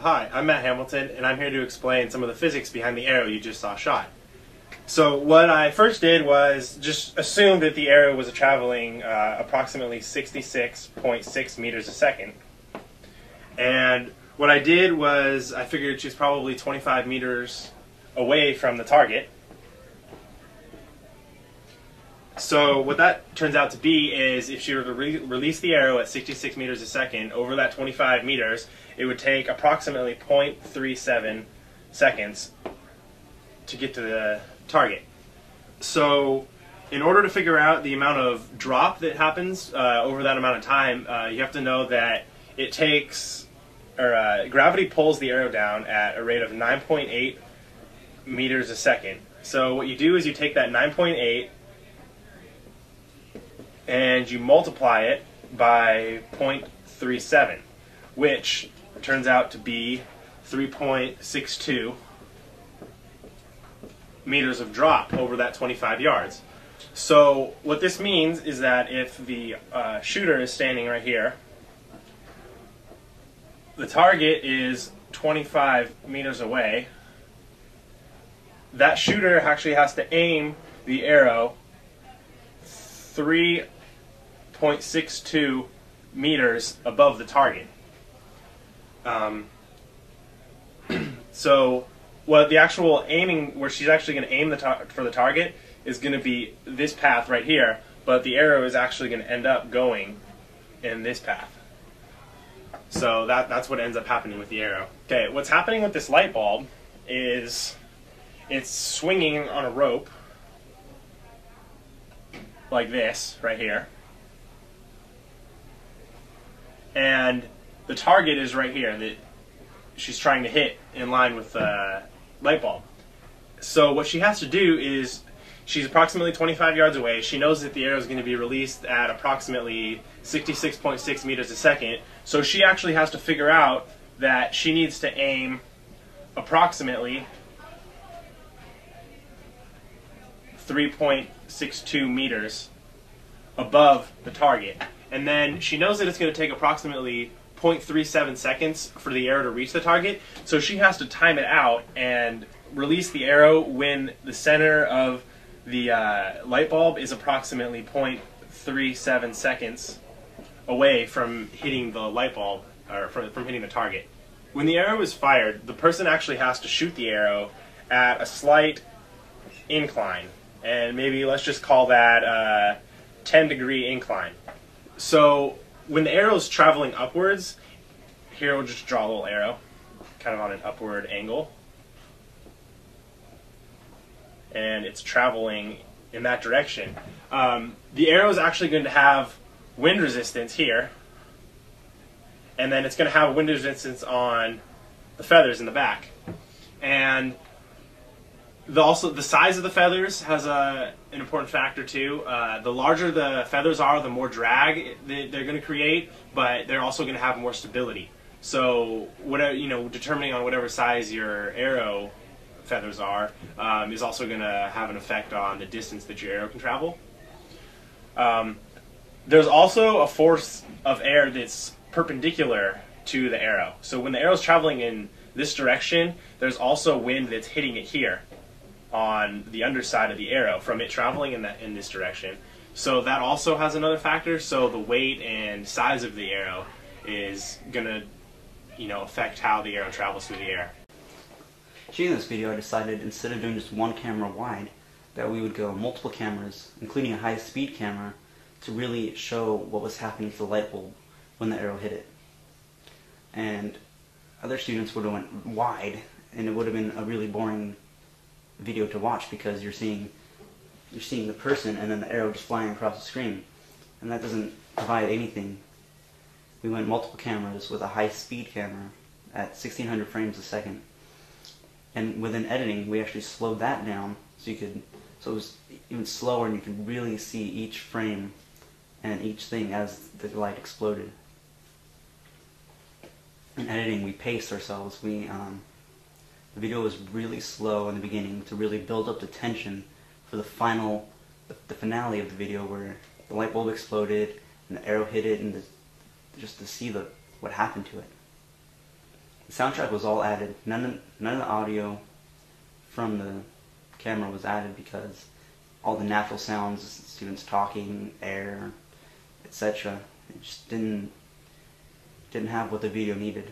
Hi, I'm Matt Hamilton, and I'm here to explain some of the physics behind the arrow you just saw shot. So what I first did was just assume that the arrow was traveling approximately 66.6 meters a second. And what I did was I figured she's probably 25 meters away from the target. So what that turns out to be is if she were to release the arrow at 66 meters a second over that 25 meters, it would take approximately 0.37 seconds to get to the target. So in order to figure out the amount of drop that happens over that amount of time, you have to know that it takes, gravity pulls the arrow down at a rate of 9.8 meters a second. So what you do is you take that 9.8 and you multiply it by 0.37, which turns out to be 3.62 meters of drop over that 25 yards. So what this means is that if the shooter is standing right here, the target is 25 meters away, that shooter actually has to aim the arrow 3.62 meters above the target. So what the actual aiming, where she's actually going to aim for the target, is going to be this path right here, but the arrow is actually going to end up going in this path. So that's what ends up happening with the arrow. Okay, what's happening with this light bulb is it's swinging on a rope like this right here, and the target is right here that she's trying to hit in line with the light bulb. So what she has to do is, she's approximately 25 yards away. She knows that the arrow is going to be released at approximately 66.6 meters a second. So she actually has to figure out that she needs to aim approximately 3.62 meters above the target. And then she knows that it's going to take approximately 0.37 seconds for the arrow to reach the target, so she has to time it out and release the arrow when the center of the light bulb is approximately 0.37 seconds away from hitting the light bulb, or from hitting the target. When the arrow is fired, the person actually has to shoot the arrow at a slight incline, and maybe let's just call that a 10-degree incline. So when the arrow is traveling upwards, here we'll just draw a little arrow, kind of on an upward angle. And it's traveling in that direction. The arrow is actually going to have wind resistance here, and then it's going to have wind resistance on the feathers in the back. And also the size of the feathers has an important factor too. The larger the feathers are, the more drag they're going to create, but they're also going to have more stability. So whatever, determining on whatever size your arrow feathers are is also going to have an effect on the distance that your arrow can travel. There's also a force of air that's perpendicular to the arrow. So when the arrow is traveling in this direction, there's also wind that's hitting it here on the underside of the arrow from it traveling in this direction. So that also has another factor. So the weight and size of the arrow is going to affect how the arrow travels through the air. Shooting this video, I decided instead of doing just one camera wide, that we would go multiple cameras, including a high-speed camera, to really show what was happening to the light bulb when the arrow hit it. And other students would have went wide, and it would have been a really boring video to watch because you're seeing the person and then the arrow just flying across the screen, and that doesn't provide anything. We went multiple cameras with a high-speed camera at 1600 frames a second, and within editing we actually slowed that down so it was even slower, and you could really see each frame and each thing as the light exploded. In editing, we paced ourselves. The video was really slow in the beginning to really build up the tension for the finale of the video, where the light bulb exploded and the arrow hit it, and just to see what happened to it. The soundtrack was all added. None of the audio from the camera was added because all the natural sounds, students talking, air, etc., it just didn't have what the video needed.